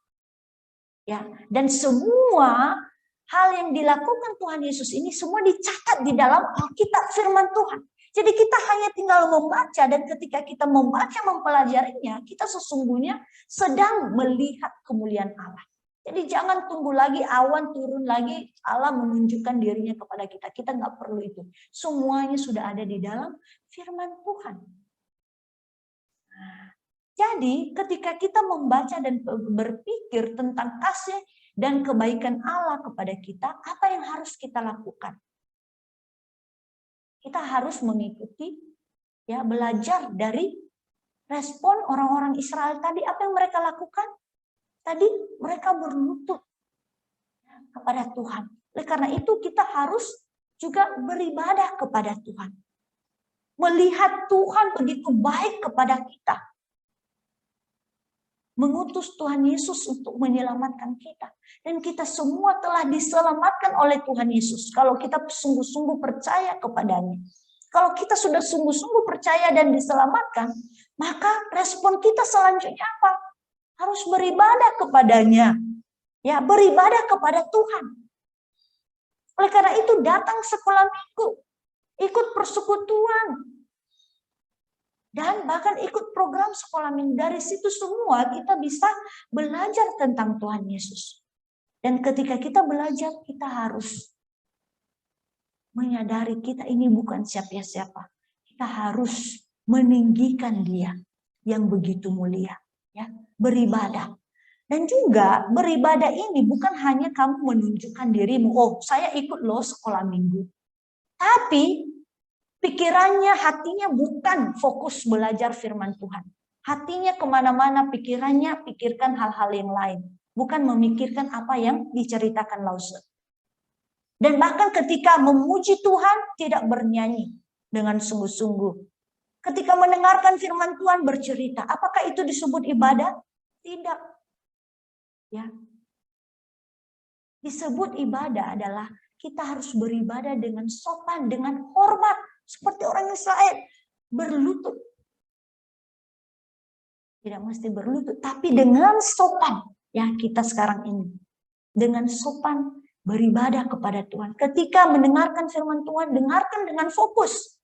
Speaker 3: Ya, dan semua hal yang dilakukan Tuhan Yesus ini semua dicatat di dalam Alkitab firman Tuhan. Jadi kita hanya tinggal membaca, dan ketika kita membaca, mempelajarinya, kita sesungguhnya sedang melihat kemuliaan Allah. Jadi jangan tunggu lagi awan turun lagi, Allah menunjukkan dirinya kepada kita. Kita nggak perlu itu. Semuanya sudah ada di dalam firman Tuhan. Jadi ketika kita membaca dan berpikir tentang kasih dan kebaikan Allah kepada kita, apa yang harus kita lakukan? Kita harus mengikuti, ya, belajar dari respon orang-orang Israel tadi. Apa yang mereka lakukan? Tadi mereka berlutut kepada Tuhan. Oleh karena itu kita harus juga beribadah kepada Tuhan. Melihat Tuhan begitu baik kepada kita. Mengutus Tuhan Yesus untuk menyelamatkan kita. Dan kita semua telah diselamatkan oleh Tuhan Yesus. Kalau kita sungguh-sungguh percaya kepadanya. Kalau kita sudah sungguh-sungguh percaya dan diselamatkan, maka respon kita selanjutnya apa? Harus beribadah kepadanya. Ya, beribadah kepada Tuhan. Oleh karena itu datang sekolah minggu. Ikut persekutuan. Dan bahkan ikut program sekolah minggu. Dari situ semua kita bisa belajar tentang Tuhan Yesus. Dan ketika kita belajar, kita harus menyadari kita ini bukan siapa-siapa. Kita harus meninggikan Dia yang begitu mulia. Ya, beribadah. Dan juga beribadah ini bukan hanya kamu menunjukkan dirimu, oh saya ikut loh sekolah minggu. Tapi pikirannya, hatinya bukan fokus belajar firman Tuhan. Hatinya kemana-mana, pikirannya pikirkan hal-hal yang lain. Bukan memikirkan apa yang diceritakan Lause. Dan bahkan ketika memuji Tuhan, tidak bernyanyi dengan sungguh-sungguh. Ketika mendengarkan firman Tuhan bercerita, apakah itu disebut ibadah? Tidak. Ya. Disebut ibadah adalah kita harus beribadah dengan sopan, dengan hormat. Seperti orang Israel, berlutut. Tidak mesti berlutut, tapi dengan sopan. Ya, kita sekarang ini. Dengan sopan beribadah kepada Tuhan. Ketika mendengarkan firman Tuhan, dengarkan dengan fokus.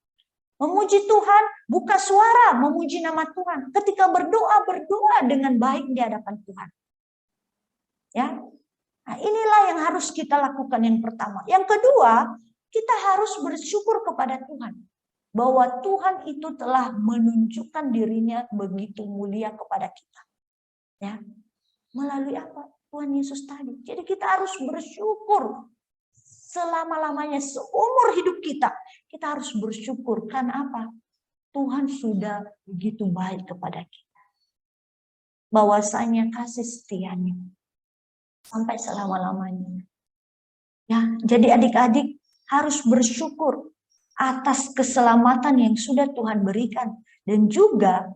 Speaker 3: Memuji Tuhan, buka suara, memuji nama Tuhan. Ketika berdoa, berdoa dengan baik di hadapan Tuhan. Ya, nah, inilah yang harus kita lakukan yang pertama. Yang kedua, kita harus bersyukur kepada Tuhan. Bahwa Tuhan itu telah menunjukkan dirinya begitu mulia kepada kita. Ya, melalui apa? Tuhan Yesus tadi. Jadi kita harus bersyukur. Selama-lamanya, seumur hidup kita. Kita harus bersyukur. Karena apa? Tuhan sudah begitu baik kepada kita. Bahwasanya kasih setianya. Sampai selama-lamanya. Ya, jadi adik-adik harus bersyukur atas keselamatan yang sudah Tuhan berikan. Dan juga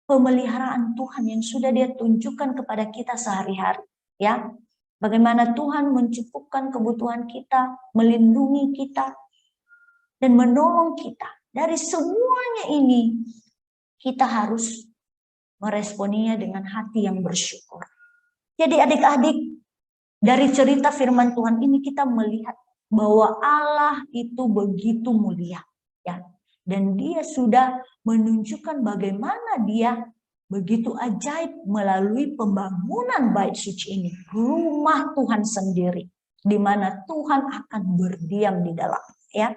Speaker 3: pemeliharaan Tuhan yang sudah Dia tunjukkan kepada kita sehari-hari. Ya, bagaimana Tuhan mencukupkan kebutuhan kita, melindungi kita, dan menolong kita. Dari semuanya ini, kita harus meresponinya dengan hati yang bersyukur. Jadi adik-adik, dari cerita firman Tuhan ini kita melihat bahwa Allah itu begitu mulia. Ya. Dan Dia sudah menunjukkan bagaimana Dia begitu ajaib melalui pembangunan bait suci ini. Rumah Tuhan sendiri. Di mana Tuhan akan berdiam di dalam. Ya.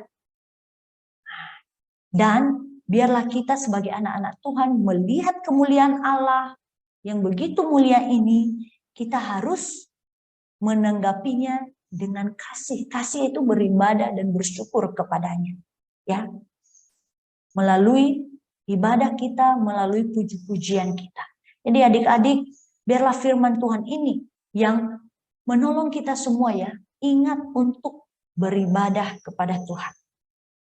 Speaker 3: Dan biarlah kita sebagai anak-anak Tuhan melihat kemuliaan Allah yang begitu mulia ini. Kita harus menanggapinya dengan kasih. Kasih itu beribadah dan bersyukur kepadanya. Ya. Melalui ibadah kita, melalui puji-pujian kita. Jadi adik-adik, biarlah firman Tuhan ini yang menolong kita semua ya. Ingat untuk beribadah kepada Tuhan.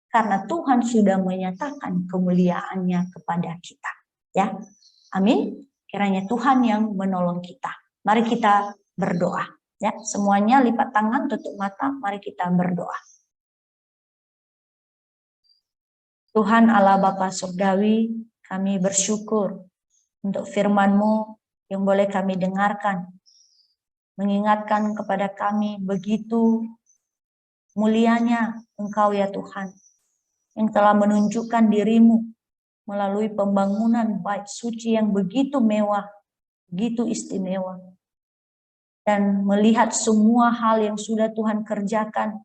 Speaker 3: Karena Tuhan sudah menyatakan kemuliaannya kepada kita. Ya. Amin. Kiranya Tuhan yang menolong kita. Mari kita berdoa. Ya, semuanya lipat tangan, tutup mata, mari kita berdoa. Tuhan Allah Bapa Surgawi, Kami bersyukur untuk firman-Mu yang boleh kami dengarkan. Mengingatkan kepada kami begitu mulianya Engkau ya Tuhan, yang telah menunjukkan diri-Mu melalui pembangunan bait suci yang begitu mewah, begitu istimewa. Dan melihat semua hal yang sudah Tuhan kerjakan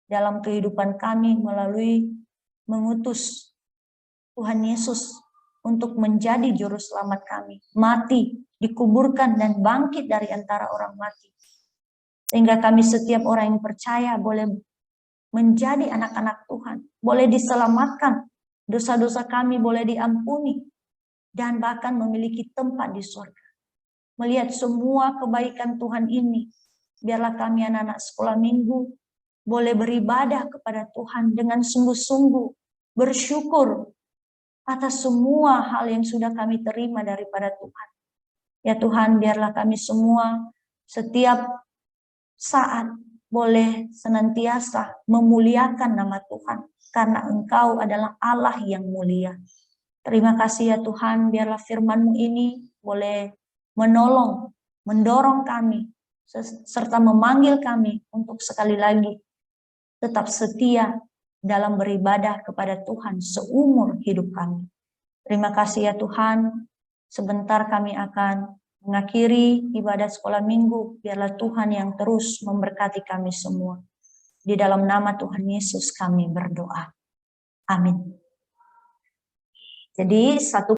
Speaker 3: dalam kehidupan kami melalui mengutus Tuhan Yesus untuk menjadi juru selamat kami, mati, dikuburkan dan bangkit dari antara orang mati. Sehingga kami setiap orang yang percaya boleh menjadi anak-anak Tuhan, boleh diselamatkan, dosa-dosa kami boleh diampuni, dan bahkan memiliki tempat di surga. Melihat semua kebaikan Tuhan ini, biarlah kami anak-anak sekolah minggu boleh beribadah kepada Tuhan dengan sungguh-sungguh, bersyukur atas semua hal yang sudah kami terima daripada Tuhan. Ya Tuhan, biarlah kami semua setiap saat boleh senantiasa memuliakan nama Tuhan, karena Engkau adalah Allah yang mulia. Terima kasih ya Tuhan, biarlah firman-Mu ini boleh menolong, mendorong kami, serta memanggil kami untuk sekali lagi tetap setia dalam beribadah kepada Tuhan seumur hidup kami. Terima kasih ya Tuhan, sebentar kami akan mengakhiri ibadah sekolah minggu, biarlah Tuhan yang terus memberkati kami semua. Di dalam nama Tuhan Yesus kami berdoa. Amin. Jadi satu